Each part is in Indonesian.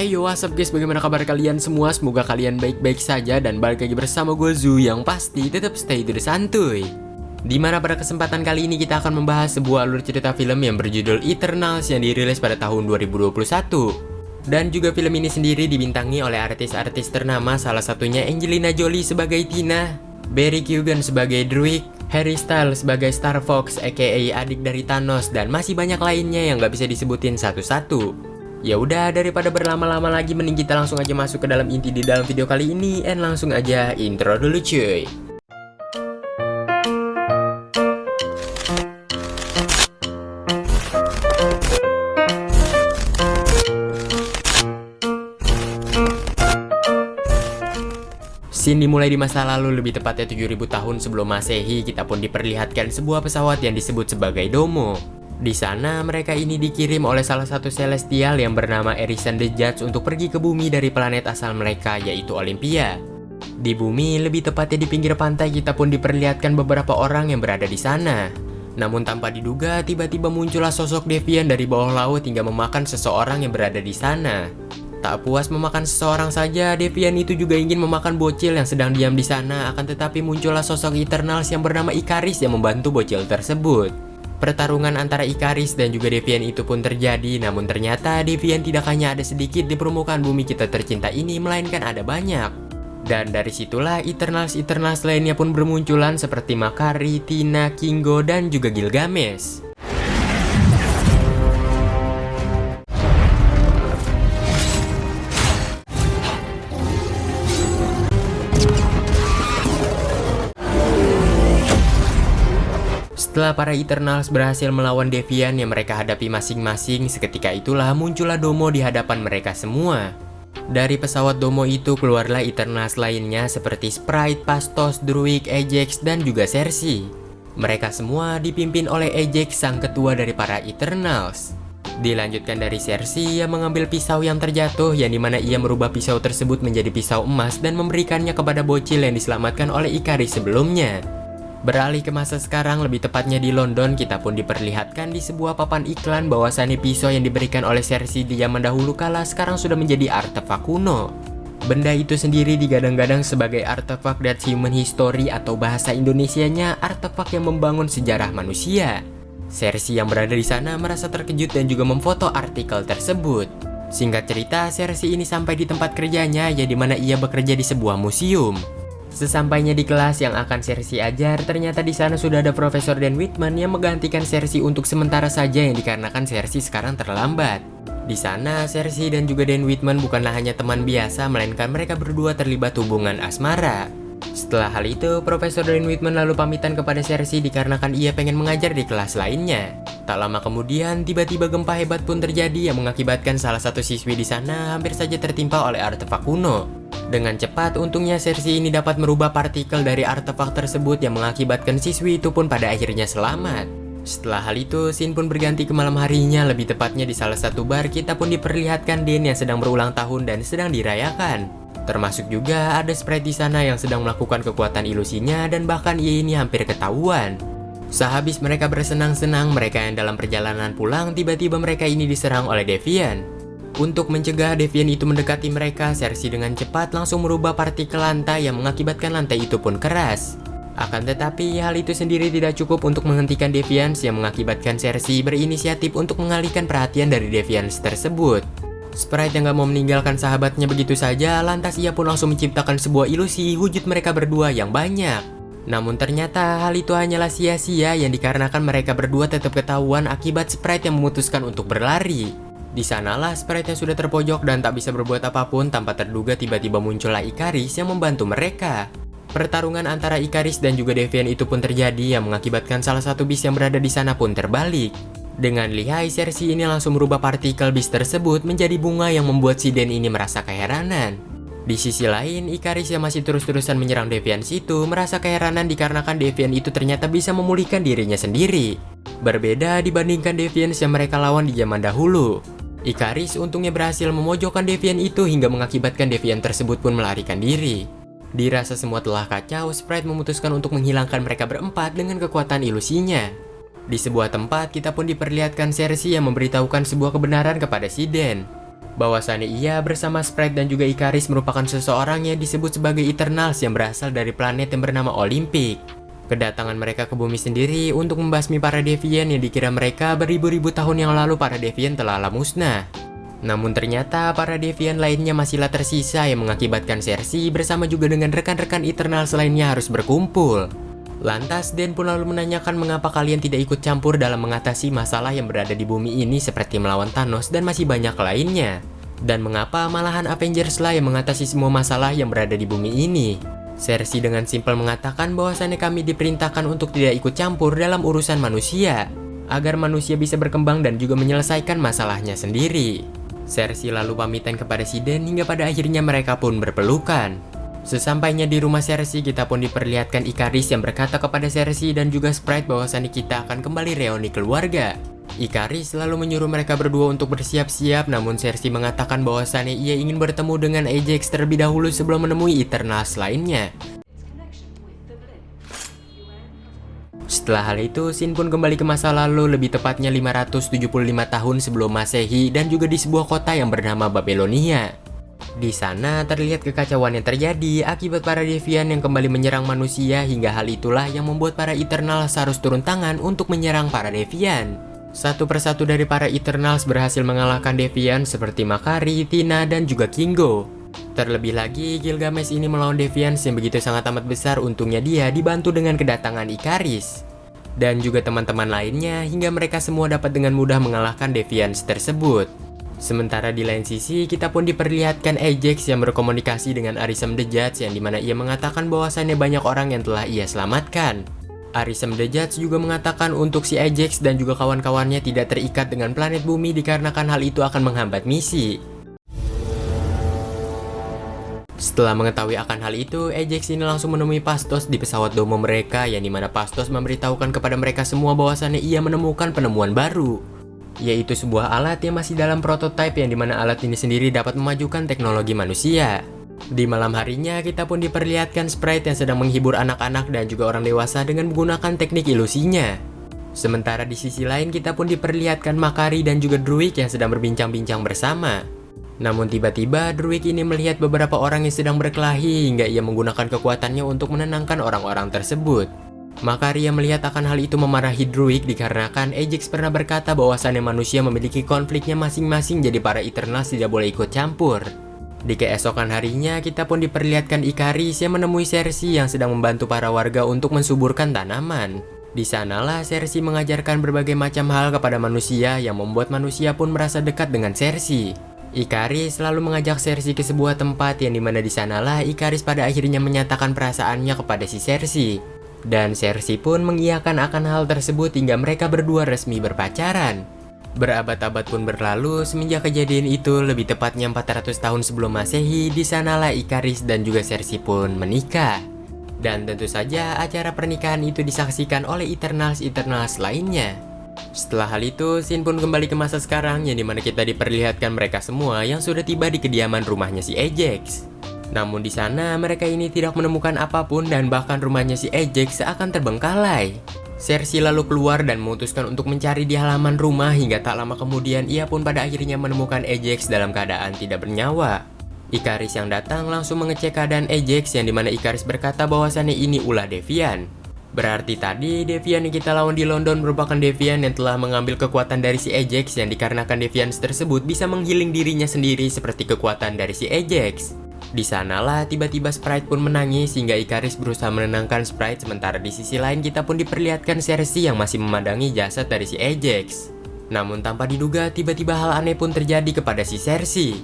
Hey yo, what's up guys, bagaimana kabar kalian semua? Semoga kalian baik-baik saja dan balik lagi bersama gue Zu yang pasti tetap stay to the santuy. Dimana pada kesempatan kali ini kita akan membahas sebuah alur cerita film yang berjudul Eternals yang dirilis pada tahun 2021. Dan juga film ini sendiri dibintangi oleh artis-artis ternama, salah satunya Angelina Jolie sebagai Tina, Barry Keoghan sebagai Druig, Harry Styles sebagai Star Fox aka adik dari Thanos, dan masih banyak lainnya yang gak bisa disebutin satu-satu. Ya udah, daripada berlama-lama lagi mending kita langsung aja masuk ke dalam inti di dalam video kali ini, and langsung aja intro dulu cuy. Scene dimulai di masa lalu, lebih tepatnya 7000 tahun sebelum Masehi. Kita pun diperlihatkan sebuah pesawat yang disebut sebagai Domo. Di sana mereka ini dikirim oleh salah satu celestial yang bernama Erisan the Judge untuk pergi ke bumi dari planet asal mereka, yaitu Olympia. Di bumi, lebih tepatnya di pinggir pantai, kita pun diperlihatkan beberapa orang yang berada di sana. Namun tanpa diduga, tiba-tiba muncullah sosok Deviant dari bawah laut hingga memakan seseorang yang berada di sana. Tak puas memakan seseorang saja, Deviant itu juga ingin memakan bocil yang sedang diam di sana. Akan tetapi muncullah sosok Eternals yang bernama Ikaris yang membantu bocil tersebut. Pertarungan antara Ikaris dan juga Deviant itu pun terjadi, namun ternyata Deviant tidak hanya ada sedikit di permukaan bumi kita tercinta ini, melainkan ada banyak. Dan dari situlah Eternals lainnya pun bermunculan seperti Makari, Tina, Kingo, dan juga Gilgamesh. Setelah para Eternals berhasil melawan Deviant yang mereka hadapi masing-masing, seketika itulah muncullah Domo di hadapan mereka semua. Dari pesawat Domo itu keluarlah Eternals lainnya seperti Sprite, Phastos, Druig, Ajax, dan juga Sersi. Mereka semua dipimpin oleh Ajax, sang ketua dari para Eternals. Dilanjutkan dari Sersi yang mengambil pisau yang terjatuh, yang dimana ia merubah pisau tersebut menjadi pisau emas dan memberikannya kepada bocil yang diselamatkan oleh Ikaris sebelumnya. Beralih ke masa sekarang, lebih tepatnya di London, kita pun diperlihatkan di sebuah papan iklan bahwasannya pisau yang diberikan oleh Sersi di zaman dahulu kala sekarang sudah menjadi artefak kuno. Benda itu sendiri digadang-gadang sebagai artefak that human history, atau bahasa Indonesianya artefak yang membangun sejarah manusia. Sersi yang berada di sana merasa terkejut dan juga memfoto artikel tersebut. Singkat cerita, Sersi ini sampai di tempat kerjanya, yang dimana ia bekerja di sebuah museum. Sesampainya di kelas yang akan Sersi ajar, ternyata di sana sudah ada Profesor Dan Whitman yang menggantikan Sersi untuk sementara saja, yang dikarenakan Sersi sekarang terlambat. Di sana, Sersi dan juga Dan Whitman bukanlah hanya teman biasa, melainkan mereka berdua terlibat hubungan asmara. Setelah hal itu, Profesor Dan Whitman lalu pamitan kepada Sersi dikarenakan ia pengen mengajar di kelas lainnya. Tak lama kemudian, tiba-tiba gempa hebat pun terjadi yang mengakibatkan salah satu siswi di sana hampir saja tertimpa oleh artefak kuno. Dengan cepat, untungnya Sersi ini dapat merubah partikel dari artefak tersebut yang mengakibatkan siswi itu pun pada akhirnya selamat. Setelah hal itu, scene pun berganti ke malam harinya, lebih tepatnya di salah satu bar. Kita pun diperlihatkan Dan yang sedang berulang tahun dan sedang dirayakan. Termasuk juga ada Sprite di sana yang sedang melakukan kekuatan ilusinya, dan bahkan ia ini hampir ketahuan. Sehabis mereka bersenang-senang, mereka yang dalam perjalanan pulang, tiba-tiba mereka ini diserang oleh Deviant. Untuk mencegah Deviant itu mendekati mereka, Sersi dengan cepat langsung merubah partikel lantai yang mengakibatkan lantai itu pun keras. Akan tetapi, hal itu sendiri tidak cukup untuk menghentikan Deviant yang mengakibatkan Sersi berinisiatif untuk mengalihkan perhatian dari Deviant tersebut. Sprite yang gak mau meninggalkan sahabatnya begitu saja, lantas ia pun langsung menciptakan sebuah ilusi wujud mereka berdua yang banyak. Namun ternyata hal itu hanyalah sia-sia, yang dikarenakan mereka berdua tetap ketahuan akibat Sprite yang memutuskan untuk berlari. Di sanalah Sprite yang sudah terpojok dan tak bisa berbuat apapun, tanpa terduga tiba-tiba muncullah Ikaris yang membantu mereka. Pertarungan antara Ikaris dan juga Deviant itu pun terjadi yang mengakibatkan salah satu bis yang berada di sana pun terbalik. Dengan lihai, Sersi ini langsung merubah partikel bis tersebut menjadi bunga yang membuat si Dan ini merasa keheranan. Di sisi lain, Ikaris yang masih terus-terusan menyerang Deviant itu merasa keheranan dikarenakan Deviant itu ternyata bisa memulihkan dirinya sendiri. Berbeda dibandingkan Deviant yang mereka lawan di zaman dahulu. Ikaris untungnya berhasil memojokkan Deviant itu hingga mengakibatkan Deviant tersebut pun melarikan diri. Dirasa semua telah kacau, Sprite memutuskan untuk menghilangkan mereka berempat dengan kekuatan ilusinya. Di sebuah tempat, kita pun diperlihatkan Sersi yang memberitahukan sebuah kebenaran kepada si Dan. bahwasannya ia bersama Sprite dan juga Ikaris merupakan seseorang yang disebut sebagai Eternals yang berasal dari planet yang bernama Olympic. Kedatangan mereka ke bumi sendiri untuk membasmi para Deviant yang dikira mereka beribu-ribu tahun yang lalu para Deviant telah musnah. Namun ternyata para Deviant lainnya masihlah tersisa yang mengakibatkan Cersei bersama juga dengan rekan-rekan Eternals lainnya harus berkumpul. Lantas Dan pun lalu menanyakan mengapa kalian tidak ikut campur dalam mengatasi masalah yang berada di bumi ini seperti melawan Thanos dan masih banyak lainnya. Dan mengapa malahan Avengers lah yang mengatasi semua masalah yang berada di bumi ini. Cersei dengan simpel mengatakan bahwasannya kami diperintahkan untuk tidak ikut campur dalam urusan manusia, agar manusia bisa berkembang dan juga menyelesaikan masalahnya sendiri. Cersei lalu pamitan kepada si Dan hingga pada akhirnya mereka pun berpelukan. Sesampainya di rumah Cersei, kita pun diperlihatkan Ikaris yang berkata kepada Cersei dan juga Sprite bahwasannya kita akan kembali reuni keluarga. Ikaris lalu menyuruh mereka berdua untuk bersiap-siap, namun Cersei mengatakan bahwasannya ia ingin bertemu dengan Ajax terlebih dahulu sebelum menemui Eternals lainnya. Setelah hal itu, Shin pun kembali ke masa lalu, lebih tepatnya 575 tahun sebelum Masehi dan juga di sebuah kota yang bernama Babelonia. Di sana terlihat kekacauan yang terjadi akibat para Deviant yang kembali menyerang manusia, hingga hal itulah yang membuat para Eternals harus turun tangan untuk menyerang para Deviant. Satu persatu dari para Eternals berhasil mengalahkan Deviant seperti Makari, Tina, dan juga Kingo. Terlebih lagi, Gilgamesh ini melawan Deviant yang begitu sangat amat besar, untungnya dia dibantu dengan kedatangan Ikaris dan juga teman-teman lainnya hingga mereka semua dapat dengan mudah mengalahkan Deviant tersebut. Sementara di lain sisi, kita pun diperlihatkan Ajax yang berkomunikasi dengan Arishem the Judge yang dimana ia mengatakan bahwasannya banyak orang yang telah ia selamatkan. Arishem the Judge juga mengatakan untuk si Ajax dan juga kawan-kawannya tidak terikat dengan planet bumi dikarenakan hal itu akan menghambat misi. Setelah mengetahui akan hal itu, Ajax ini langsung menemui Phastos di pesawat Domo mereka yang dimana Phastos memberitahukan kepada mereka semua bahwasannya ia menemukan penemuan baru, yaitu sebuah alat yang masih dalam prototipe yang dimana alat ini sendiri dapat memajukan teknologi manusia. Di malam harinya, kita pun diperlihatkan Sprite yang sedang menghibur anak-anak dan juga orang dewasa dengan menggunakan teknik ilusinya. Sementara di sisi lain, kita pun diperlihatkan Makari dan juga Druig yang sedang berbincang-bincang bersama. Namun tiba-tiba Druig ini melihat beberapa orang yang sedang berkelahi hingga ia menggunakan kekuatannya untuk menenangkan orang-orang tersebut. Makari yang melihat akan hal itu memarahi Druig dikarenakan Ajax pernah berkata bahwasannya manusia memiliki konfliknya masing-masing, jadi para Eternals tidak boleh ikut campur. Di keesokan harinya, kita pun diperlihatkan Ikaris yang menemui Cersei yang sedang membantu para warga untuk mensuburkan tanaman. Di sanalah Cersei mengajarkan berbagai macam hal kepada manusia yang membuat manusia pun merasa dekat dengan Cersei. Ikaris selalu mengajak Cersei ke sebuah tempat yang dimana di sanalah Ikaris pada akhirnya menyatakan perasaannya kepada si Cersei. Dan Cersei pun mengiyakan akan hal tersebut hingga mereka berdua resmi berpacaran. Berabad-abad pun berlalu semenjak kejadian itu, lebih tepatnya 400 tahun sebelum Masehi, di sanalah Ikaris dan juga Cersei pun menikah. Dan tentu saja acara pernikahan itu disaksikan oleh Eternals lainnya. Setelah hal itu, Shin pun kembali ke masa sekarang yang dimana kita diperlihatkan mereka semua yang sudah tiba di kediaman rumahnya si Ajax. Namun di sana mereka ini tidak menemukan apapun dan bahkan rumahnya si Ajax seakan terbengkalai. Cersei lalu keluar dan memutuskan untuk mencari di halaman rumah hingga tak lama kemudian ia pun pada akhirnya menemukan Ajax dalam keadaan tidak bernyawa. Ikaris yang datang langsung mengecek keadaan Ajax yang dimana Ikaris berkata bahwasannya ini ulah Deviant. Berarti tadi Deviant yang kita lawan di London merupakan Deviant yang telah mengambil kekuatan dari si Ajax yang dikarenakan Deviant tersebut bisa menghealing dirinya sendiri seperti kekuatan dari si Ajax. Di sanalah tiba-tiba Sprite pun menangis hingga Ikaris berusaha menenangkan Sprite, sementara di sisi lain kita pun diperlihatkan Cersei yang masih memandangi jasad dari si Ajax. Namun tanpa diduga tiba-tiba hal aneh pun terjadi kepada si Cersei.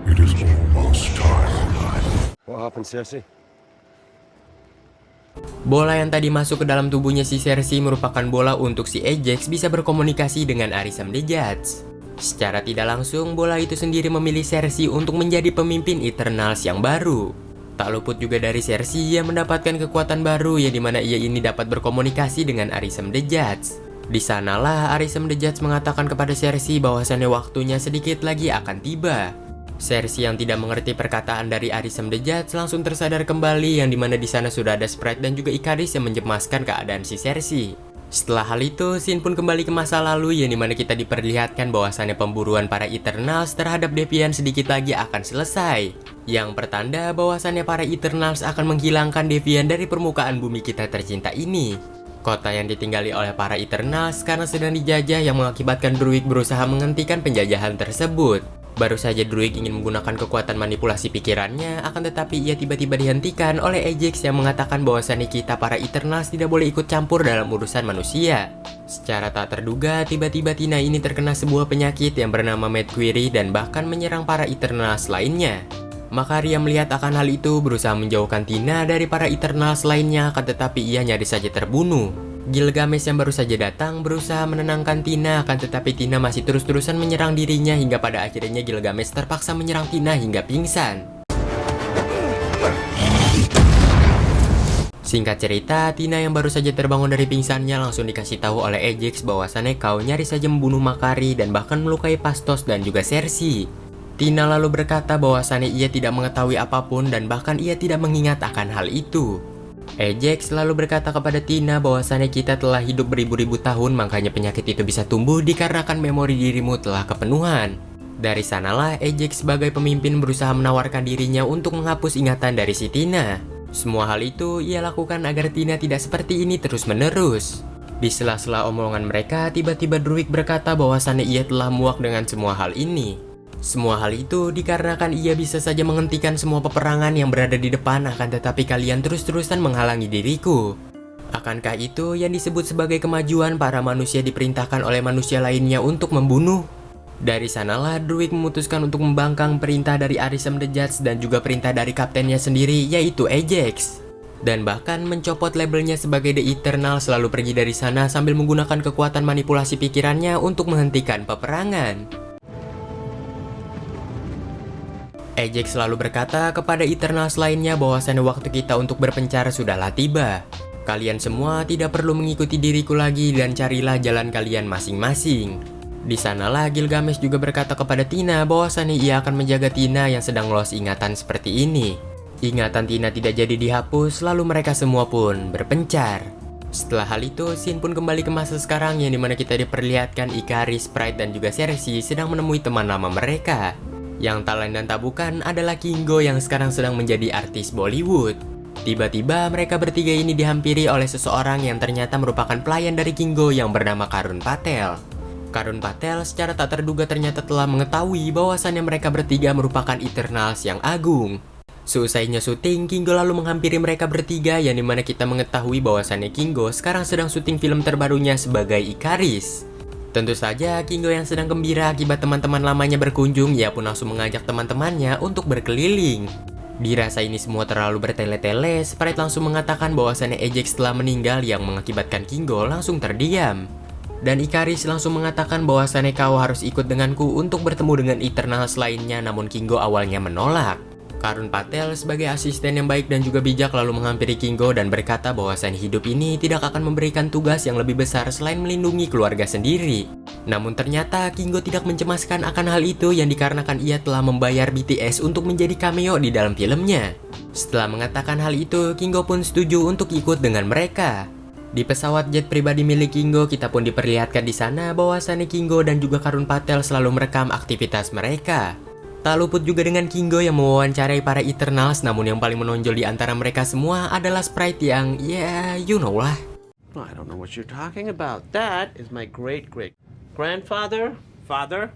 It is almost time. What happened, Cersei? Bola yang tadi masuk ke dalam tubuhnya si Cersei merupakan bola untuk si Ajax bisa berkomunikasi dengan Arishem the Judge. Secara tidak langsung, bola itu sendiri memilih Cersei untuk menjadi pemimpin Eternals yang baru. Tak luput juga dari Cersei yang mendapatkan kekuatan baru yang dimana ia ini dapat berkomunikasi dengan Arishem the Judge. Di sanalah Arishem the Judge mengatakan kepada Cersei bahwasannya waktunya sedikit lagi akan tiba. Cersei yang tidak mengerti perkataan dari Arisem the Judge langsung tersadar kembali yang dimana di sana sudah ada Sprite dan juga Ikaris yang mencemaskan keadaan si Cersei. Setelah hal itu, scene pun kembali ke masa lalu yang dimana kita diperlihatkan bahwasannya pemburuan para Eternals terhadap Deviant sedikit lagi akan selesai. Yang pertanda bahwasannya para Eternals akan menghilangkan Deviant dari permukaan bumi kita tercinta ini. Kota yang ditinggali oleh para Eternals karena sedang dijajah yang mengakibatkan Druig berusaha menghentikan penjajahan tersebut. Baru saja Druig ingin menggunakan kekuatan manipulasi pikirannya, akan tetapi ia tiba-tiba dihentikan oleh Ajax yang mengatakan bahwasannya kita para Eternals tidak boleh ikut campur dalam urusan manusia. Secara tak terduga, tiba-tiba Tina ini terkena sebuah penyakit yang bernama Mad Query dan bahkan menyerang para Eternals lainnya. Maka Arya melihat akan hal itu berusaha menjauhkan Tina dari para Eternals lainnya, akan tetapi ia nyaris saja terbunuh. Gilgamesh yang baru saja datang berusaha menenangkan Tina, akan tetapi Tina masih terus-terusan menyerang dirinya hingga pada akhirnya Gilgamesh terpaksa menyerang Tina hingga pingsan. Singkat cerita, Tina yang baru saja terbangun dari pingsannya langsung dikasih tahu oleh Ajax bahwasannya kau nyaris saja membunuh Makari dan bahkan melukai Phastos dan juga Cersei. Tina lalu berkata bahwasannya ia tidak mengetahui apapun dan bahkan ia tidak mengingat akan hal itu. Ajax lalu berkata kepada Tina bahwasannya kita telah hidup beribu-ribu tahun, makanya penyakit itu bisa tumbuh dikarenakan memori dirimu telah kepenuhan. Dari sanalah Ajax sebagai pemimpin berusaha menawarkan dirinya untuk menghapus ingatan dari si Tina. Semua hal itu ia lakukan agar Tina tidak seperti ini terus-menerus. Di sela-sela omongan mereka, tiba-tiba Druig berkata bahwasannya ia telah muak dengan semua hal ini. Semua hal itu dikarenakan ia bisa saja menghentikan semua peperangan yang berada di depan, akan tetapi kalian terus-terusan menghalangi diriku. Akankah itu yang disebut sebagai kemajuan para manusia diperintahkan oleh manusia lainnya untuk membunuh? Dari sanalah Druig memutuskan untuk membangkang perintah dari Arisem the Judge dan juga perintah dari kaptennya sendiri yaitu Ajax. Dan bahkan mencopot labelnya sebagai The Eternal, selalu pergi dari sana sambil menggunakan kekuatan manipulasi pikirannya untuk menghentikan peperangan. Ajax selalu berkata kepada Eternals lainnya bahwasannya waktu kita untuk berpencar sudahlah tiba. Kalian semua tidak perlu mengikuti diriku lagi dan carilah jalan kalian masing-masing. Di sanalah Gilgamesh juga berkata kepada Tina bahwasannya ia akan menjaga Tina yang sedang lost ingatan seperti ini. Ingatan Tina tidak jadi dihapus, lalu mereka semua pun berpencar. Setelah hal itu, scene pun kembali ke masa sekarang yang dimana kita diperlihatkan Ikaris, Sprite dan juga Cersei sedang menemui teman lama mereka. Yang tak lain dan tak bukan adalah Kingo yang sekarang sedang menjadi artis Bollywood. Tiba-tiba mereka bertiga ini dihampiri oleh seseorang yang ternyata merupakan pelayan dari Kingo yang bernama Karun Patel. Karun Patel secara tak terduga ternyata telah mengetahui bahwasannya mereka bertiga merupakan Eternals yang agung. Seusainya syuting, Kingo lalu menghampiri mereka bertiga yang dimana kita mengetahui bahwasannya Kingo sekarang sedang syuting film terbarunya sebagai Ikaris. Tentu saja Kingo yang sedang gembira akibat teman-teman lamanya berkunjung, ia pun langsung mengajak teman-temannya untuk berkeliling. Dirasa ini semua terlalu bertele-tele, Sprite langsung mengatakan bahwasannya Ajax telah meninggal yang mengakibatkan Kingo langsung terdiam. Dan Ikaris langsung mengatakan bahwasannya kau harus ikut denganku untuk bertemu dengan Eternals lainnya, namun Kingo awalnya menolak. Karun Patel sebagai asisten yang baik dan juga bijak lalu menghampiri Kingo dan berkata bahwasannya hidup ini tidak akan memberikan tugas yang lebih besar selain melindungi keluarga sendiri. Namun ternyata Kingo tidak mencemaskan akan hal itu yang dikarenakan ia telah membayar BTS untuk menjadi cameo di dalam filmnya. Setelah mengatakan hal itu, Kingo pun setuju untuk ikut dengan mereka. Di pesawat jet pribadi milik Kingo, kita pun diperlihatkan di sana bahwasannya Kingo dan juga Karun Patel selalu merekam aktivitas mereka. Tak luput juga dengan Kingo yang mewawancarai para Eternals, namun yang paling menonjol di antara mereka semua adalah Sprite yang, ya, you know lah. I don't know what you're talking about. That is my great-great-grandfather, father,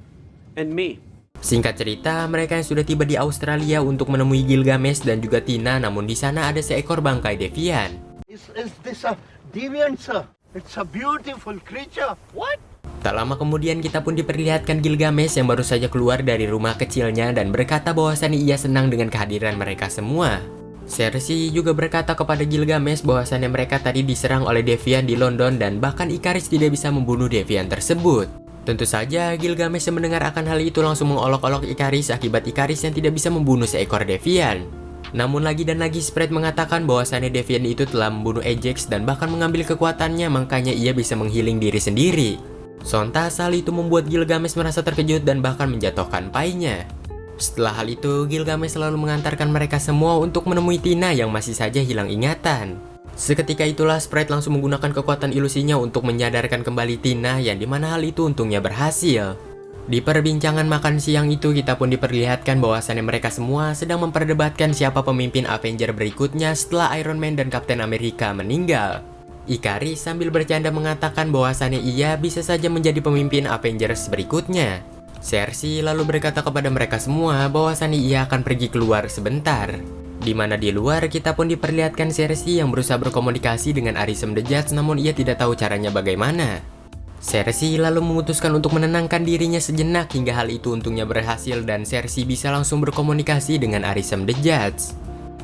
and me. Singkat cerita, mereka yang sudah tiba di Australia untuk menemui Gilgamesh dan juga Tina, namun di sana ada seekor bangkai Deviant. Is this a deviant, sir? It's a beautiful creature. What? Tak lama kemudian kita pun diperlihatkan Gilgamesh yang baru saja keluar dari rumah kecilnya dan berkata bahwasannya ia senang dengan kehadiran mereka semua. Cersei juga berkata kepada Gilgamesh bahwasannya mereka tadi diserang oleh Deviant di London dan bahkan Ikaris tidak bisa membunuh Deviant tersebut. Tentu saja Gilgamesh yang mendengar akan hal itu langsung mengolok-olok Ikaris akibat Ikaris yang tidak bisa membunuh seekor Deviant. Namun lagi dan lagi Sprite mengatakan bahwasannya Deviant itu telah membunuh Ajax dan bahkan mengambil kekuatannya, makanya ia bisa menghealing diri sendiri. Sontas hal itu membuat Gilgamesh merasa terkejut dan bahkan menjatuhkan painya. Setelah hal itu, Gilgamesh selalu mengantarkan mereka semua untuk menemui Tina yang masih saja hilang ingatan. Seketika itulah Sprite langsung menggunakan kekuatan ilusinya untuk menyadarkan kembali Tina, yang dimana hal itu untungnya berhasil. Di perbincangan makan siang itu, kita pun diperlihatkan bahwasannya mereka semua sedang memperdebatkan siapa pemimpin Avenger berikutnya setelah Iron Man dan Captain America meninggal. Ikaris sambil bercanda mengatakan bahwasannya ia bisa saja menjadi pemimpin Avengers berikutnya. Cersei lalu berkata kepada mereka semua bahwasannya ia akan pergi keluar sebentar. Di mana di luar kita pun diperlihatkan Cersei yang berusaha berkomunikasi dengan Arisem the Judge, namun ia tidak tahu caranya bagaimana. Cersei lalu memutuskan untuk menenangkan dirinya sejenak hingga hal itu untungnya berhasil dan Cersei bisa langsung berkomunikasi dengan Arisem the Judge.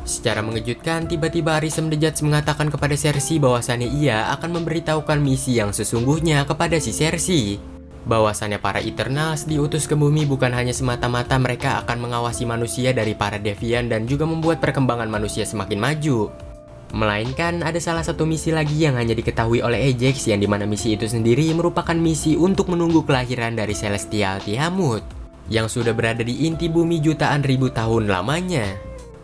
Secara mengejutkan, tiba-tiba Arisem the Judge mengatakan kepada Cersei bahwasannya ia akan memberitahukan misi yang sesungguhnya kepada si Cersei. Bahwasannya para Eternals diutus ke bumi bukan hanya semata-mata mereka akan mengawasi manusia dari para Deviant dan juga membuat perkembangan manusia semakin maju. Melainkan ada salah satu misi lagi yang hanya diketahui oleh Ajax, yang dimana misi itu sendiri merupakan misi untuk menunggu kelahiran dari Celestial Tiamut yang sudah berada di inti bumi jutaan ribu tahun lamanya.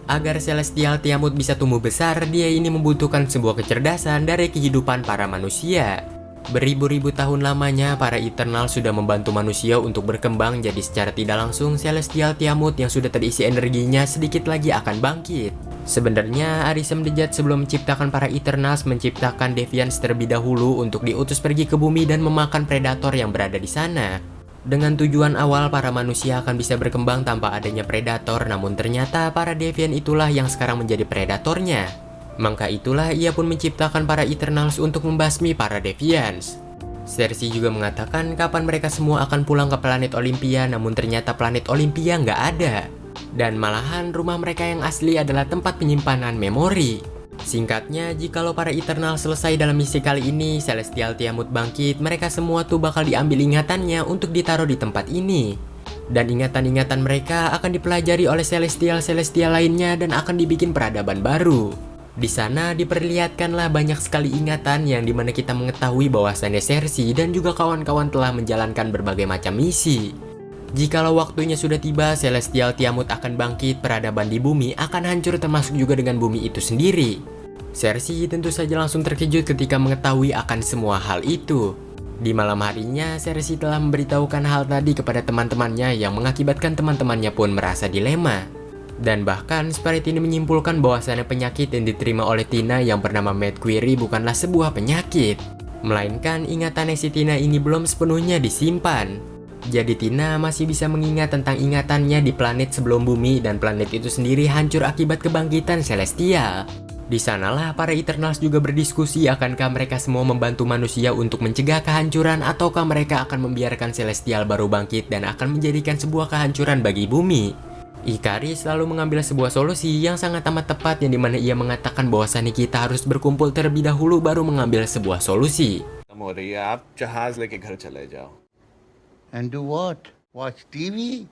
Agar Celestial Tiamut bisa tumbuh besar, dia ini membutuhkan sebuah kecerdasan dari kehidupan para manusia. Beribu-ribu tahun lamanya, para Eternal sudah membantu manusia untuk berkembang, jadi secara tidak langsung Celestial Tiamut yang sudah terisi energinya sedikit lagi akan bangkit. Sebenarnya Arisem the Judge sebelum menciptakan para Eternals menciptakan Deviants terlebih dahulu untuk diutus pergi ke bumi dan memakan predator yang berada di sana. Dengan tujuan awal para manusia akan bisa berkembang tanpa adanya predator, namun ternyata para Deviant itulah yang sekarang menjadi predatornya. Maka itulah ia pun menciptakan para Eternals untuk membasmi para Deviants. Cersei juga mengatakan kapan mereka semua akan pulang ke planet Olympia, namun ternyata planet Olympia nggak ada. Dan malahan rumah mereka yang asli adalah tempat penyimpanan memori. Singkatnya, jikalau para Eternals selesai dalam misi kali ini, Celestial Tiamut bangkit, mereka semua tuh bakal diambil ingatannya untuk ditaruh di tempat ini. Dan ingatan-ingatan mereka akan dipelajari oleh Celestial lainnya dan akan dibikin peradaban baru. Di sana diperlihatkanlah banyak sekali ingatan yang dimana kita mengetahui bahwasannya Cersei dan juga kawan-kawan telah menjalankan berbagai macam misi. Jikalau waktunya sudah tiba, Celestial Tiamut akan bangkit, peradaban di bumi akan hancur termasuk juga dengan bumi itu sendiri. Cersei tentu saja langsung terkejut ketika mengetahui akan semua hal itu. Di malam harinya, Cersei telah memberitahukan hal tadi kepada teman-temannya yang mengakibatkan teman-temannya pun merasa dilema. Dan bahkan Sprite ini menyimpulkan bahwasannya penyakit yang diterima oleh Tina yang bernama Mad Query bukanlah sebuah penyakit, melainkan ingatannya si Tina ini belum sepenuhnya disimpan. Jadi Tina masih bisa mengingat tentang ingatannya di planet sebelum bumi dan planet itu sendiri hancur akibat kebangkitan Celestial. Di sanalah para Eternals juga berdiskusi akankah mereka semua membantu manusia untuk mencegah kehancuran ataukah mereka akan membiarkan Celestial baru bangkit dan akan menjadikan sebuah kehancuran bagi bumi. Ikaris lalu mengambil sebuah solusi yang sangat amat tepat yang dimana ia mengatakan bahwasannya kita harus berkumpul terlebih dahulu baru mengambil sebuah solusi. And do what? Watch TV?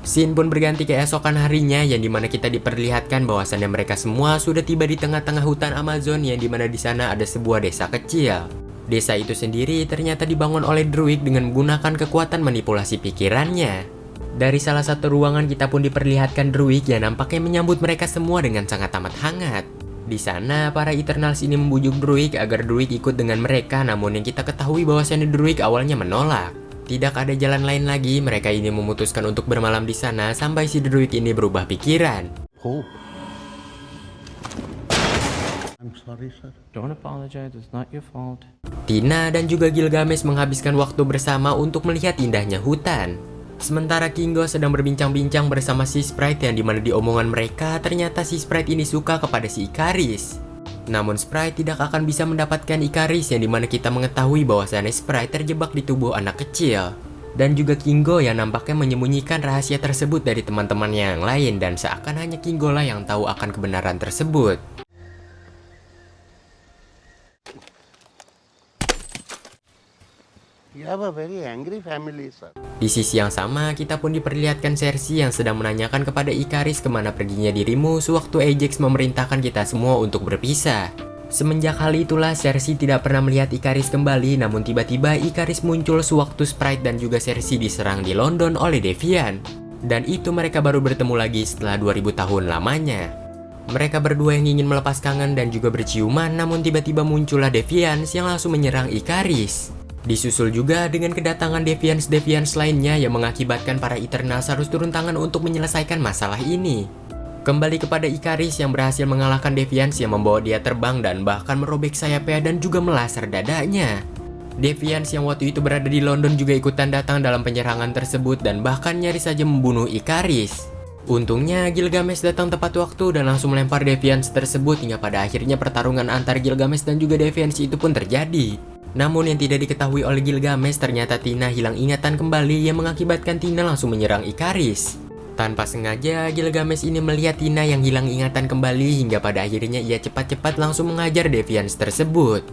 Scene pun berganti keesokan harinya yang dimana kita diperlihatkan bahwasannya mereka semua sudah tiba di tengah-tengah hutan Amazon yang dimana di sana ada sebuah desa kecil. Desa itu sendiri ternyata dibangun oleh Druid dengan menggunakan kekuatan manipulasi pikirannya. Dari salah satu ruangan kita pun diperlihatkan Druid yang nampaknya menyambut mereka semua dengan sangat amat hangat. Di sana para Eternals ini membujuk Druid agar Druid ikut dengan mereka, namun yang kita ketahui bahwasannya Druid awalnya menolak. Tidak ada jalan lain lagi, mereka ini memutuskan untuk bermalam di sana sampai si Druid ini berubah pikiran. Oh. I'm sorry, sir. Don't apologize, it's not your fault. Tina dan juga Gilgamesh menghabiskan waktu bersama untuk melihat indahnya hutan. Sementara Kingo sedang berbincang-bincang bersama si Sprite yang dimana di omongan mereka ternyata si Sprite ini suka kepada si Ikaris. Namun Sprite tidak akan bisa mendapatkan Ikaris yang dimana kita mengetahui bahwasannya Sprite terjebak di tubuh anak kecil. Dan juga Kingo yang nampaknya menyembunyikan rahasia tersebut dari teman-temannya yang lain dan seakan hanya Kingo lah yang tahu akan kebenaran tersebut. You have a very angry family, sir. Di sisi yang sama, kita pun diperlihatkan Cersei yang sedang menanyakan kepada Ikaris kemana perginya dirimu sewaktu Ajax memerintahkan kita semua untuk berpisah. Semenjak hal itulah Cersei tidak pernah melihat Ikaris kembali, namun tiba-tiba Ikaris muncul sewaktu Sprite dan juga Cersei diserang di London oleh Deviant. Dan itu mereka baru bertemu lagi setelah 2000 tahun lamanya. Mereka berdua yang ingin melepas kangen dan juga berciuman, namun tiba-tiba muncullah Deviants yang langsung menyerang Ikaris. Disusul juga dengan kedatangan Deviants lainnya yang mengakibatkan para Eternals harus turun tangan untuk menyelesaikan masalah ini. Kembali kepada Ikaris yang berhasil mengalahkan Deviants yang membawa dia terbang dan bahkan merobek sayapnya dan juga melasar dadanya. Deviants yang waktu itu berada di London juga ikutan datang dalam penyerangan tersebut dan bahkan nyaris saja membunuh Ikaris. Untungnya Gilgamesh datang tepat waktu dan langsung melempar Deviants tersebut hingga pada akhirnya pertarungan antar Gilgamesh dan juga Deviants itu pun terjadi. Namun yang tidak diketahui oleh Gilgamesh ternyata Tina hilang ingatan kembali yang mengakibatkan Tina langsung menyerang Ikaris. Tanpa sengaja, Gilgamesh ini melihat Tina yang hilang ingatan kembali hingga pada akhirnya ia cepat-cepat langsung mengajar Deviants tersebut.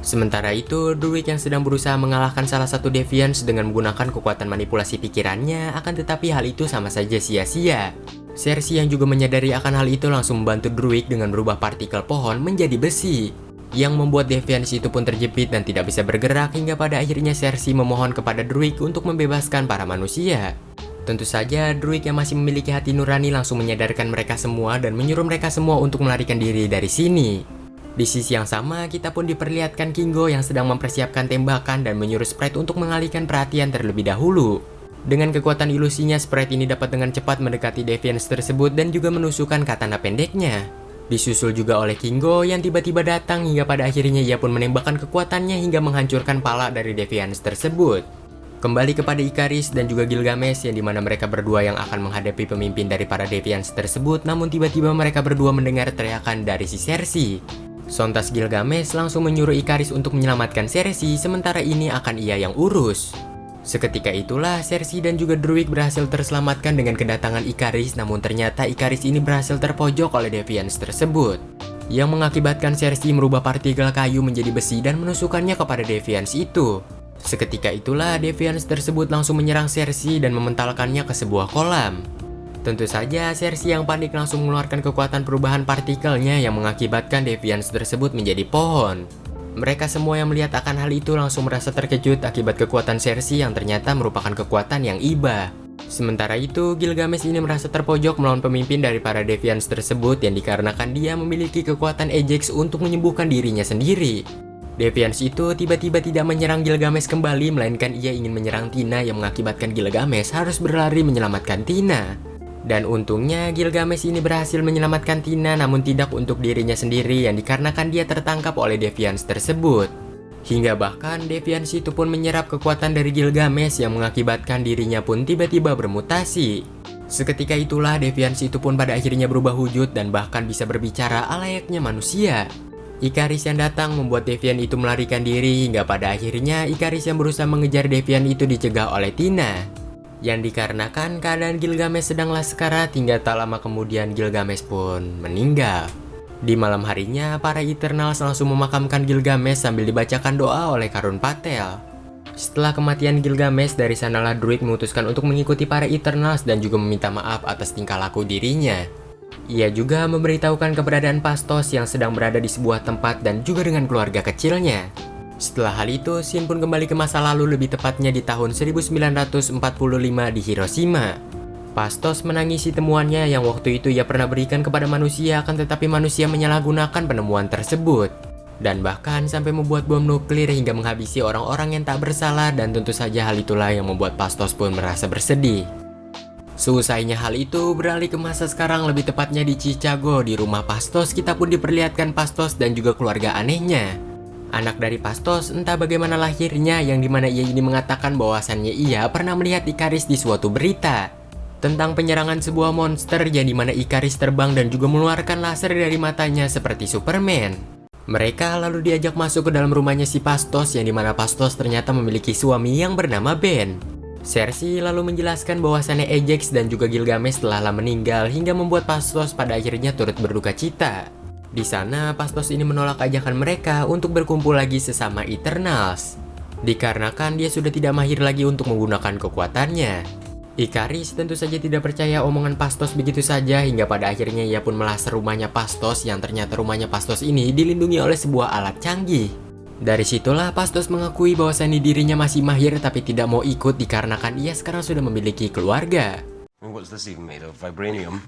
Sementara itu, Druig yang sedang berusaha mengalahkan salah satu Deviants dengan menggunakan kekuatan manipulasi pikirannya, akan tetapi hal itu sama saja sia-sia. Cersei yang juga menyadari akan hal itu langsung membantu Druig dengan merubah partikel pohon menjadi besi, yang membuat Deviants itu pun terjepit dan tidak bisa bergerak hingga pada akhirnya Cersei memohon kepada Druig untuk membebaskan para manusia. Tentu saja Druig yang masih memiliki hati nurani langsung menyadarkan mereka semua dan menyuruh mereka semua untuk melarikan diri dari sini. Di sisi yang sama, kita pun diperlihatkan Kingo yang sedang mempersiapkan tembakan dan menyuruh Sprite untuk mengalihkan perhatian terlebih dahulu. Dengan kekuatan ilusinya, Sprite ini dapat dengan cepat mendekati Deviants tersebut dan juga menusukkan katana pendeknya. Disusul juga oleh Kingo yang tiba-tiba datang hingga pada akhirnya ia pun menembakkan kekuatannya hingga menghancurkan pala dari Deviants tersebut. Kembali kepada Ikaris dan juga Gilgamesh yang dimana mereka berdua yang akan menghadapi pemimpin dari para Deviants tersebut, namun tiba-tiba mereka berdua mendengar teriakan dari si Cersei. Sontas Gilgamesh langsung menyuruh Ikaris untuk menyelamatkan Cersei, sementara ini akan ia yang urus. Seketika itulah Cersei dan juga Druig berhasil terselamatkan dengan kedatangan Ikaris, namun ternyata Ikaris ini berhasil terpojok oleh Deviants tersebut, yang mengakibatkan Cersei merubah partikel kayu menjadi besi dan menusukkannya kepada Deviants itu. Seketika itulah Deviants tersebut langsung menyerang Cersei dan mementalkannya ke sebuah kolam. Tentu saja Cersei yang panik langsung mengeluarkan kekuatan perubahan partikelnya yang mengakibatkan Deviants tersebut menjadi pohon. Mereka semua yang melihat akan hal itu langsung merasa terkejut akibat kekuatan Cersei yang ternyata merupakan kekuatan yang iba. Sementara itu, Gilgamesh ini merasa terpojok melawan pemimpin dari para Deviants tersebut yang dikarenakan dia memiliki kekuatan Ajax untuk menyembuhkan dirinya sendiri. Deviants itu tiba-tiba tidak menyerang Gilgamesh kembali, melainkan ia ingin menyerang Tina yang mengakibatkan Gilgamesh harus berlari menyelamatkan Tina. Dan untungnya Gilgamesh ini berhasil menyelamatkan Tina, namun tidak untuk dirinya sendiri yang dikarenakan dia tertangkap oleh Deviants tersebut. Hingga bahkan Deviants itu pun menyerap kekuatan dari Gilgamesh yang mengakibatkan dirinya pun tiba-tiba bermutasi. Seketika itulah Deviants itu pun pada akhirnya berubah wujud dan bahkan bisa berbicara layaknya manusia. Ikaris yang datang membuat Deviant itu melarikan diri hingga pada akhirnya Ikaris yang berusaha mengejar Deviant itu dicegah oleh Tina. Yang dikarenakan keadaan Gilgamesh sedanglah sekarat hingga tak lama kemudian Gilgamesh pun meninggal. Di malam harinya, para Eternals langsung memakamkan Gilgamesh sambil dibacakan doa oleh Karun Patel. Setelah kematian Gilgamesh, dari sanalah Druig memutuskan untuk mengikuti para Eternals dan juga meminta maaf atas tingkah laku dirinya. Ia juga memberitahukan keberadaan Phastos yang sedang berada di sebuah tempat dan juga dengan keluarga kecilnya. Setelah hal itu, Shin pun kembali ke masa lalu, lebih tepatnya di tahun 1945 di Hiroshima. Phastos menangisi temuannya yang waktu itu ia pernah berikan kepada manusia, akan tetapi manusia menyalahgunakan penemuan tersebut. Dan bahkan sampai membuat bom nuklir hingga menghabisi orang-orang yang tak bersalah, dan tentu saja hal itulah yang membuat Phastos pun merasa bersedih. Seusainya hal itu beralih ke masa sekarang, lebih tepatnya di Chicago. Di rumah Phastos kita pun diperlihatkan Phastos dan juga keluarga anehnya. Anak dari Phastos entah bagaimana lahirnya, yang dimana ia ini mengatakan bahwasannya ia pernah melihat Ikaris di suatu berita tentang penyerangan sebuah monster yang dimana Ikaris terbang dan juga mengeluarkan laser dari matanya seperti Superman. Mereka lalu diajak masuk ke dalam rumahnya si Phastos yang dimana Phastos ternyata memiliki suami yang bernama Ben. Cersei lalu menjelaskan bahwasannya Ajax dan juga Gilgamesh telah meninggal hingga membuat Phastos pada akhirnya turut berduka cita. Di sana, Phastos ini menolak ajakan mereka untuk berkumpul lagi sesama Eternals, dikarenakan dia sudah tidak mahir lagi untuk menggunakan kekuatannya. Ikaris tentu saja tidak percaya omongan Phastos begitu saja hingga pada akhirnya ia pun melasar rumahnya Phastos yang ternyata rumahnya Phastos ini dilindungi oleh sebuah alat canggih. Dari situlah Phastos mengakui bahwasannya dirinya masih mahir tapi tidak mau ikut dikarenakan ia sekarang sudah memiliki keluarga. And what's this even made of? Vibranium?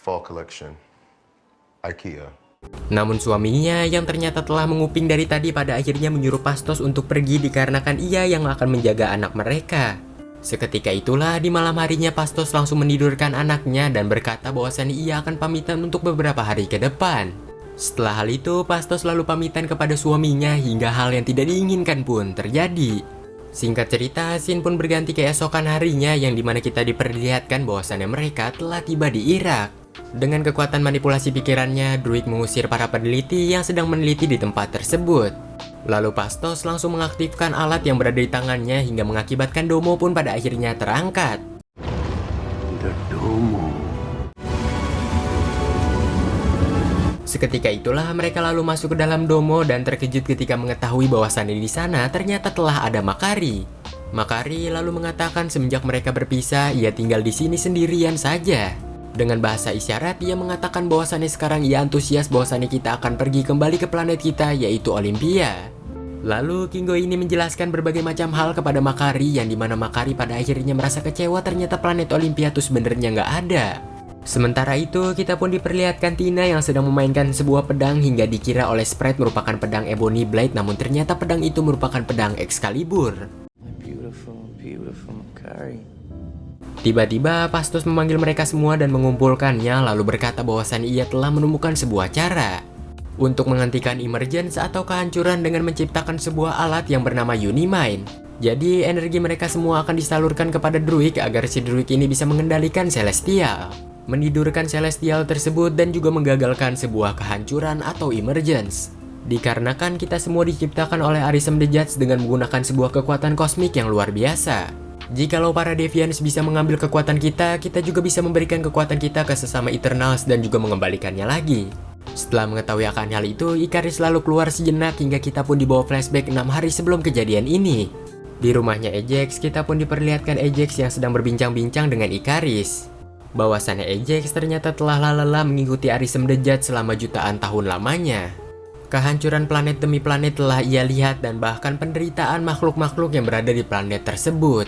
Fall collection. IKEA. Namun suaminya yang ternyata telah menguping dari tadi pada akhirnya menyuruh Phastos untuk pergi dikarenakan ia yang akan menjaga anak mereka. Seketika itulah di malam harinya Phastos langsung menidurkan anaknya dan berkata bahwasannya ia akan pamitan untuk beberapa hari ke depan. Setelah hal itu Phastos lalu pamitan kepada suaminya hingga hal yang tidak diinginkan pun terjadi. Singkat cerita, scene pun berganti keesokan harinya yang dimana kita diperlihatkan bahwasannya mereka telah tiba di Irak. Dengan kekuatan manipulasi pikirannya, Druig mengusir para peneliti yang sedang meneliti di tempat tersebut. Lalu Phastos langsung mengaktifkan alat yang berada di tangannya hingga mengakibatkan Domo pun pada akhirnya terangkat. The Domo. Seketika itulah mereka lalu masuk ke dalam Domo dan terkejut ketika mengetahui bahwasannya di sana ternyata telah ada Makari. Makari lalu mengatakan semenjak mereka berpisah, ia tinggal di sini sendirian saja. Dengan bahasa isyarat, ia mengatakan bahwasannya sekarang ia antusias bahwasannya kita akan pergi kembali ke planet kita, yaitu Olympia. Lalu Kingo ini menjelaskan berbagai macam hal kepada Makari yang dimana Makari pada akhirnya merasa kecewa ternyata planet Olympia itu sebenarnya nggak ada. Sementara itu kita pun diperlihatkan Tina yang sedang memainkan sebuah pedang hingga dikira oleh Sprite merupakan pedang Ebony Blade, namun ternyata pedang itu merupakan pedang Excalibur. Beautiful Makari. Tiba-tiba Phastos memanggil mereka semua dan mengumpulkannya lalu berkata bahwasannya ia telah menemukan sebuah cara untuk menghentikan emergence atau kehancuran dengan menciptakan sebuah alat yang bernama Unimind. Jadi energi mereka semua akan disalurkan kepada Druig agar si Druig ini bisa mengendalikan Celestial, menidurkan Celestial tersebut dan juga menggagalkan sebuah kehancuran atau emergence. Dikarenakan kita semua diciptakan oleh Arisem the Judge dengan menggunakan sebuah kekuatan kosmik yang luar biasa. Jikalau para Deviants bisa mengambil kekuatan kita, kita juga bisa memberikan kekuatan kita ke sesama Eternals dan juga mengembalikannya lagi. Setelah mengetahui akan hal itu, Ikaris lalu keluar sejenak hingga kita pun dibawa flashback 6 hari sebelum kejadian ini. Di rumahnya Ajax, kita pun diperlihatkan Ajax yang sedang berbincang-bincang dengan Ikaris. Bahwasannya Ajax ternyata telah lelah mengikuti Arisem the Judge selama jutaan tahun lamanya. Kehancuran planet demi planet telah ia lihat dan bahkan penderitaan makhluk-makhluk yang berada di planet tersebut.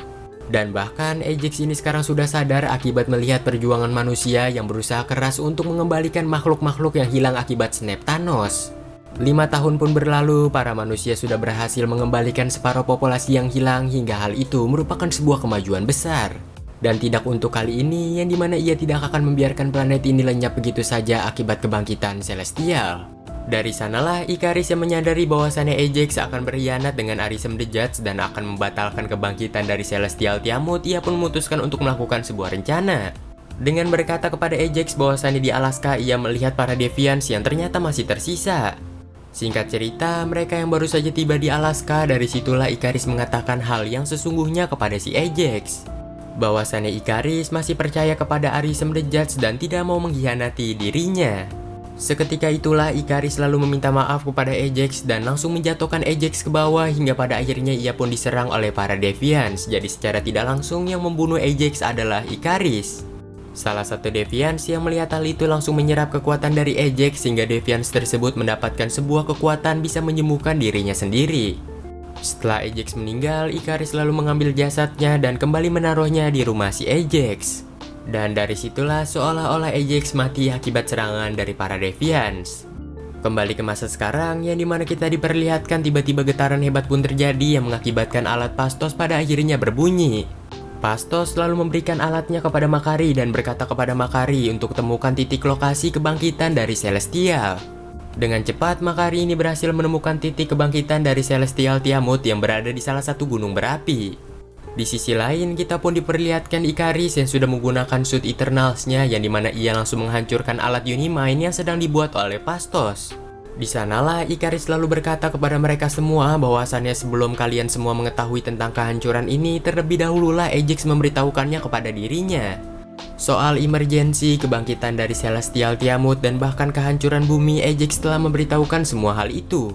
Dan bahkan Ajax ini sekarang sudah sadar akibat melihat perjuangan manusia yang berusaha keras untuk mengembalikan makhluk-makhluk yang hilang akibat snap Thanos. 5 tahun pun berlalu, para manusia sudah berhasil mengembalikan separuh populasi yang hilang hingga hal itu merupakan sebuah kemajuan besar. Dan tidak untuk kali ini yang dimana ia tidak akan membiarkan planet ini lenyap begitu saja akibat kebangkitan Celestial. Dari sanalah Ikaris yang menyadari bahwasannya Ajax akan berkhianat dengan Arisem the Judge dan akan membatalkan kebangkitan dari Celestial Tiamut. Ia pun memutuskan untuk melakukan sebuah rencana. Dengan berkata kepada Ajax bahwasannya di Alaska ia melihat para Deviants yang ternyata masih tersisa. Singkat cerita, mereka yang baru saja tiba di Alaska, dari situlah Ikaris mengatakan hal yang sesungguhnya kepada si Ajax. Bahwasannya Ikaris masih percaya kepada Arisem the Judge dan tidak mau mengkhianati dirinya. Seketika itulah Ikaris lalu meminta maaf kepada Ajax dan langsung menjatuhkan Ajax ke bawah hingga pada akhirnya ia pun diserang oleh para Deviants. Jadi secara tidak langsung yang membunuh Ajax adalah Ikaris. Salah satu Deviants yang melihat hal itu langsung menyerap kekuatan dari Ajax sehingga Deviants tersebut mendapatkan sebuah kekuatan bisa menyembuhkan dirinya sendiri. Setelah Ajax meninggal, Ikaris lalu mengambil jasadnya dan kembali menaruhnya di rumah si Ajax. Dan dari situlah seolah-olah Ajax mati akibat serangan dari para Deviants. Kembali ke masa sekarang yang dimana kita diperlihatkan tiba-tiba getaran hebat pun terjadi yang mengakibatkan alat Phastos pada akhirnya berbunyi. Phastos lalu memberikan alatnya kepada Makari dan berkata kepada Makari untuk temukan titik lokasi kebangkitan dari Celestial. Dengan cepat Makari ini berhasil menemukan titik kebangkitan dari Celestial Tiamut yang berada di salah satu gunung berapi. Di sisi lain, kita pun diperlihatkan Ikaris yang sudah menggunakan suit Eternals-nya yang dimana ia langsung menghancurkan alat Unimind yang sedang dibuat oleh Phastos. Di sanalah Ikaris lalu berkata kepada mereka semua bahwasannya sebelum kalian semua mengetahui tentang kehancuran ini, terlebih dahululah Ajax memberitahukannya kepada dirinya. Soal emergensi, kebangkitan dari Celestial Tiamut dan bahkan kehancuran bumi, Ajax telah memberitahukan semua hal itu.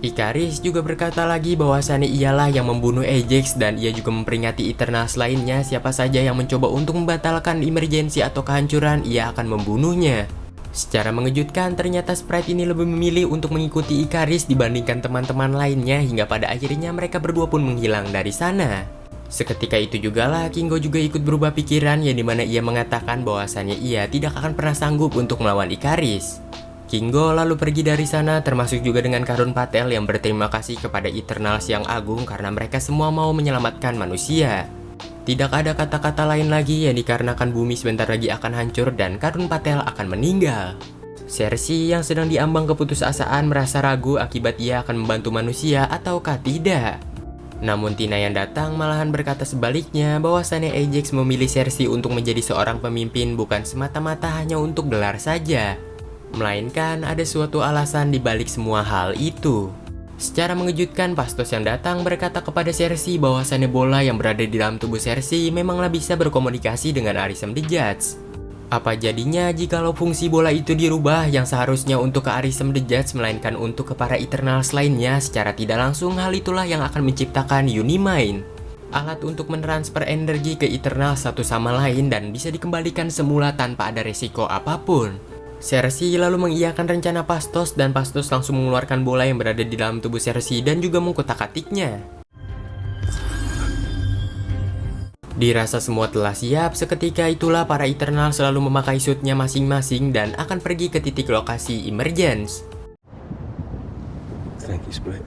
Ikaris juga berkata lagi bahwasannya ialah yang membunuh Ajax dan ia juga memperingati Eternals lainnya siapa saja yang mencoba untuk membatalkan emergensi atau kehancuran ia akan membunuhnya. Secara mengejutkan, ternyata Sprite ini lebih memilih untuk mengikuti Ikaris dibandingkan teman-teman lainnya hingga pada akhirnya mereka berdua pun menghilang dari sana. Seketika itu juga lah Kingo juga ikut berubah pikiran yang dimana ia mengatakan bahwasannya ia tidak akan pernah sanggup untuk melawan Ikaris. Kingo lalu pergi dari sana termasuk juga dengan Karun Patel yang berterima kasih kepada Eternals yang agung karena mereka semua mau menyelamatkan manusia. Tidak ada kata-kata lain lagi yang dikarenakan bumi sebentar lagi akan hancur dan Karun Patel akan meninggal. Cersei yang sedang diambang keputusasaan merasa ragu akibat ia akan membantu manusia ataukah tidak. Namun Tina yang datang malahan berkata sebaliknya bahwasannya Ajax memilih Cersei untuk menjadi seorang pemimpin bukan semata-mata hanya untuk gelar saja, melainkan ada suatu alasan di balik semua hal itu. Secara mengejutkan, Pastos yang datang berkata kepada Cersei bahwasannya bola yang berada di dalam tubuh Cersei memanglah bisa berkomunikasi dengan Arisem the Judge. Apa jadinya jikalau fungsi bola itu dirubah yang seharusnya untuk ke Arisem the Judge melainkan untuk ke para Eternals lainnya secara tidak langsung hal itulah yang akan menciptakan Unimind. Alat untuk mentransfer energi ke Eternals satu sama lain dan bisa dikembalikan semula tanpa ada resiko apapun. Cersei lalu mengiyakan rencana Pastos dan Pastos langsung mengeluarkan bola yang berada di dalam tubuh Cersei dan juga mengutak-atiknya. Dirasa semua telah siap, seketika itulah para Eternal selalu memakai suitnya masing-masing dan akan pergi ke titik lokasi emergence. Thank you, Sprite.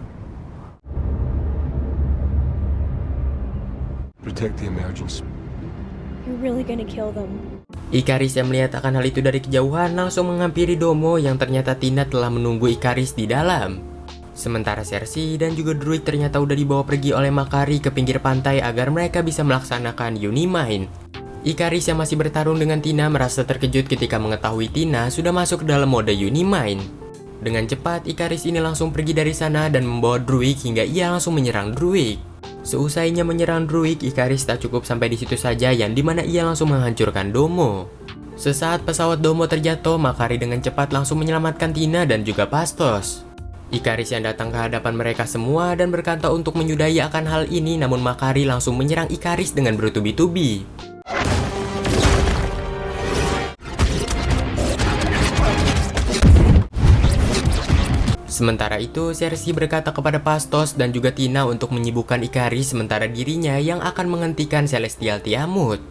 Protect the emergence. You're really gonna kill them. Ikaris yang melihat akan hal itu dari kejauhan langsung menghampiri Domo yang ternyata Tina telah menunggu Ikaris di dalam. Sementara Cersei dan juga Druid ternyata udah dibawa pergi oleh Makari ke pinggir pantai agar mereka bisa melaksanakan Unimind. Ikaris yang masih bertarung dengan Tina merasa terkejut ketika mengetahui Tina sudah masuk ke dalam mode Unimind. Dengan cepat Ikaris ini langsung pergi dari sana dan membawa Druid hingga ia langsung menyerang Druid. Seusainya menyerang Druid, Ikaris tak cukup sampai di situ saja yang dimana ia langsung menghancurkan Domo. Sesaat pesawat Domo terjatuh, Makari dengan cepat langsung menyelamatkan Tina dan juga Pastos. Ikaris yang datang ke hadapan mereka semua dan berkata untuk menyudahi akan hal ini, namun Makari langsung menyerang Ikaris dengan bertubi-tubi. Sementara itu, Cersei berkata kepada Pastos dan juga Tina untuk menyibukkan Ikaris sementara dirinya yang akan menghentikan Celestial Tiamut.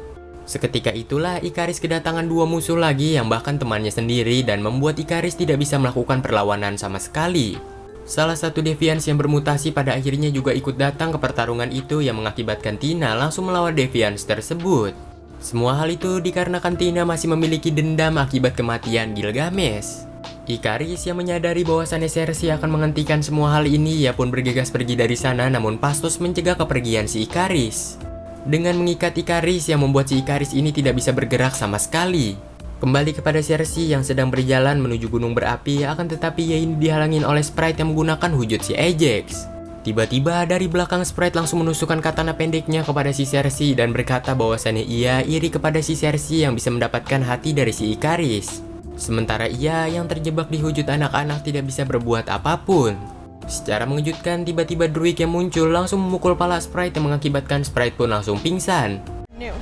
Seketika itulah Ikaris kedatangan dua musuh lagi yang bahkan temannya sendiri dan membuat Ikaris tidak bisa melakukan perlawanan sama sekali. Salah satu Deviants yang bermutasi pada akhirnya juga ikut datang ke pertarungan itu yang mengakibatkan Tina langsung melawan Deviants tersebut. Semua hal itu dikarenakan Tina masih memiliki dendam akibat kematian Gilgamesh. Ikaris yang menyadari bahwasannya Cersei akan menghentikan semua hal ini, ia pun bergegas pergi dari sana, namun Pastos mencegah kepergian si Ikaris. Dengan mengikat Ikaris yang membuat si Ikaris ini tidak bisa bergerak sama sekali. Kembali kepada Cersei yang sedang berjalan menuju gunung berapi, akan tetapi ia ini dihalangin oleh Sprite yang menggunakan wujud si Ajax. Tiba-tiba dari belakang Sprite langsung menusukkan katana pendeknya kepada si Cersei dan berkata bahwasannya ia iri kepada si Cersei yang bisa mendapatkan hati dari si Ikaris. Sementara ia yang terjebak di wujud anak-anak tidak bisa berbuat apapun. Secara mengejutkan, tiba-tiba Druid yang muncul langsung memukul pala Sprite yang mengakibatkan Sprite pun langsung pingsan. No.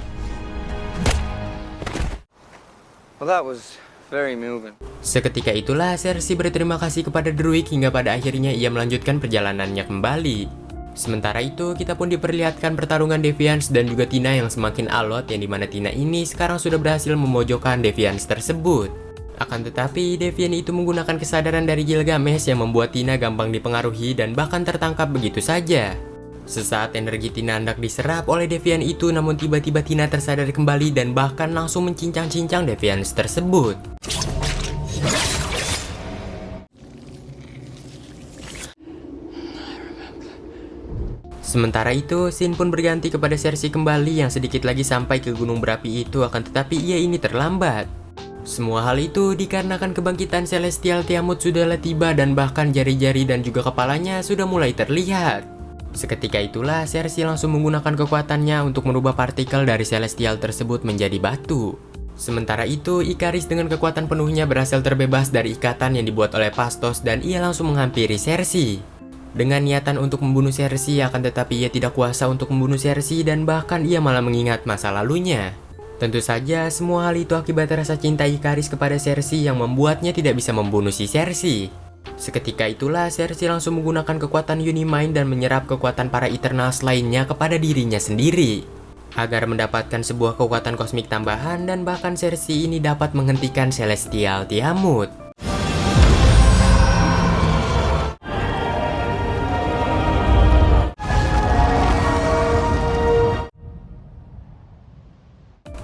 Well, that was very moving. Seketika itulah Cersei berterima kasih kepada Druid hingga pada akhirnya ia melanjutkan perjalanannya kembali. Sementara itu, kita pun diperlihatkan pertarungan Deviants dan juga Tina yang semakin alot yang dimana Tina ini sekarang sudah berhasil memojokkan Deviants tersebut. Akan tetapi, Deviant itu menggunakan kesadaran dari Gilgamesh yang membuat Tina gampang dipengaruhi dan bahkan tertangkap begitu saja. Sesaat energi Tina hendak diserap oleh Deviant itu, namun tiba-tiba Tina tersadar kembali dan bahkan langsung mencincang-cincang Deviants tersebut. Sementara itu, scene pun berganti kepada Cersei kembali yang sedikit lagi sampai ke gunung berapi itu, akan tetapi ia ini terlambat. Semua hal itu dikarenakan kebangkitan Celestial Tiamut sudahlah tiba dan bahkan jari-jari dan juga kepalanya sudah mulai terlihat. Seketika itulah Cersei langsung menggunakan kekuatannya untuk merubah partikel dari Celestial tersebut menjadi batu. Sementara itu, Ikaris dengan kekuatan penuhnya berhasil terbebas dari ikatan yang dibuat oleh Pastos dan ia langsung menghampiri Cersei. Dengan niatan untuk membunuh Cersei, akan tetapi ia tidak kuasa untuk membunuh Cersei dan bahkan ia malah mengingat masa lalunya. Tentu saja semua hal itu akibat rasa cinta Ikaris kepada Cersei yang membuatnya tidak bisa membunuh si Cersei. Seketika itulah Cersei langsung menggunakan kekuatan Unimind dan menyerap kekuatan para Eternals lainnya kepada dirinya sendiri agar mendapatkan sebuah kekuatan kosmik tambahan, dan bahkan Cersei ini dapat menghentikan Celestial Tiamut.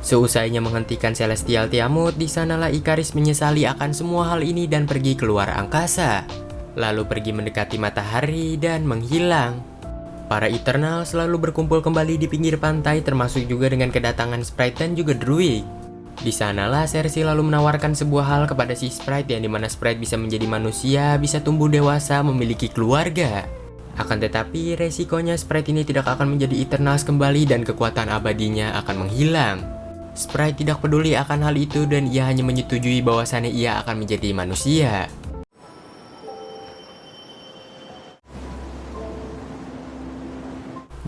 Seusainya menghentikan Celestial Tiamut, di sanalah Ikaris menyesali akan semua hal ini dan pergi keluar angkasa. Lalu pergi mendekati matahari dan menghilang. Para Eternal selalu berkumpul kembali di pinggir pantai, termasuk juga dengan kedatangan Sprite dan juga Druid. Di sanalah Cersei lalu menawarkan sebuah hal kepada si Sprite, yang dimana Sprite bisa menjadi manusia, bisa tumbuh dewasa, memiliki keluarga. Akan tetapi resikonya Sprite ini tidak akan menjadi Eternals kembali dan kekuatan abadinya akan menghilang. Sprite tidak peduli akan hal itu dan ia hanya menyetujui bahwasannya ia akan menjadi manusia.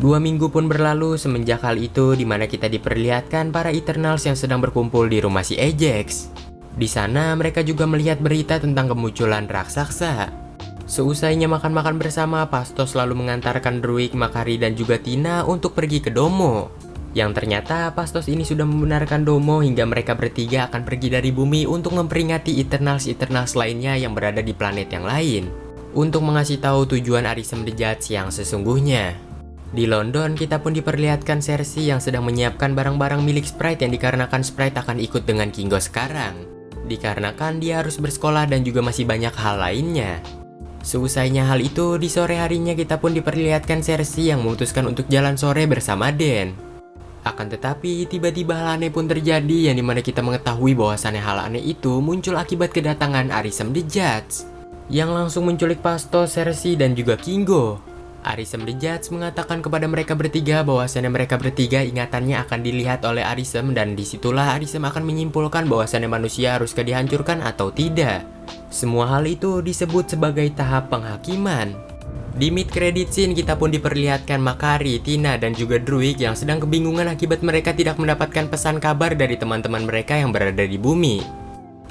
Dua minggu pun berlalu semenjak hal itu, di mana kita diperlihatkan para Eternals yang sedang berkumpul di rumah si Ajax. Di sana mereka juga melihat berita tentang kemunculan raksasa. Seusainya makan-makan bersama, Phastos selalu mengantarkan Druid, Makari dan juga Tina untuk pergi ke Domo. Yang ternyata Phastos ini sudah membenarkan Domo hingga mereka bertiga akan pergi dari bumi untuk memperingati Eternals lainnya yang berada di planet yang lain, untuk mengasih tahu tujuan Arishem the Judge yang sesungguhnya. Di London kita pun diperlihatkan Cersei yang sedang menyiapkan barang-barang milik Sprite, yang dikarenakan Sprite akan ikut dengan Kingo sekarang, dikarenakan dia harus bersekolah dan juga masih banyak hal lainnya. Seusainya hal itu, di sore harinya kita pun diperlihatkan Cersei yang memutuskan untuk jalan sore bersama Den. Akan tetapi tiba-tiba hal aneh pun terjadi, yang dimana kita mengetahui bahwasannya hal aneh itu muncul akibat kedatangan Arishem the Judge yang langsung menculik Phastos, Cersei dan juga Kingo. Arishem the Judge mengatakan kepada mereka bertiga bahwasannya mereka bertiga ingatannya akan dilihat oleh Arishem, dan disitulah Arishem akan menyimpulkan bahwasannya manusia haruskah dihancurkan atau tidak. Semua hal itu disebut sebagai tahap penghakiman. Di mid credit scene kita pun diperlihatkan Makari, Tina dan juga Druid yang sedang kebingungan akibat mereka tidak mendapatkan pesan kabar dari teman-teman mereka yang berada di bumi.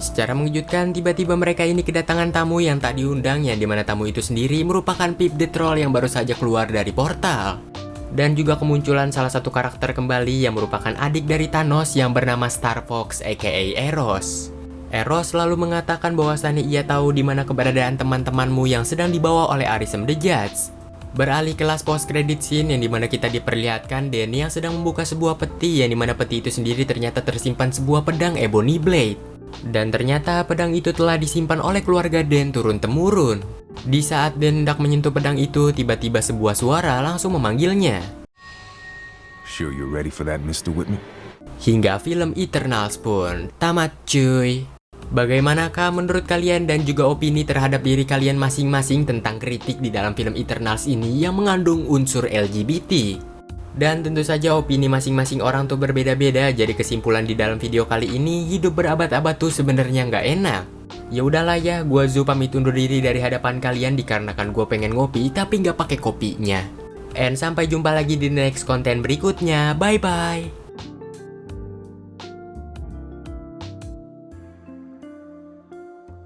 Secara mengejutkan, tiba-tiba mereka ini kedatangan tamu yang tak diundang, yang dimana tamu itu sendiri merupakan Pip the Troll yang baru saja keluar dari portal. Dan juga kemunculan salah satu karakter kembali yang merupakan adik dari Thanos yang bernama Star Fox aka Eros. Eros selalu mengatakan bahwasannya ia tahu di mana keberadaan teman-temanmu yang sedang dibawa oleh Arishem the Judge. Beralih kelas post credit scene, yang dimana kita diperlihatkan Den yang sedang membuka sebuah peti, yang dimana peti itu sendiri ternyata tersimpan sebuah pedang Ebony Blade. Dan ternyata pedang itu telah disimpan oleh keluarga Den turun-temurun. Di saat Den hendak menyentuh pedang itu, tiba-tiba sebuah suara langsung memanggilnya. Sure you're ready for that, Mr. Whitman? Hingga film Eternals pun tamat cuy. Bagaimanakah menurut kalian dan juga opini terhadap diri kalian masing-masing tentang kritik di dalam film Eternals ini yang mengandung unsur LGBT? Dan tentu saja opini masing-masing orang tuh berbeda-beda, jadi kesimpulan di dalam video kali ini, hidup berabad-abad tuh sebenarnya nggak enak. Ya udahlah ya, gua Zu pamit undur diri dari hadapan kalian dikarenakan gue pengen ngopi tapi nggak pakai kopinya. And sampai jumpa lagi di next konten berikutnya, bye bye.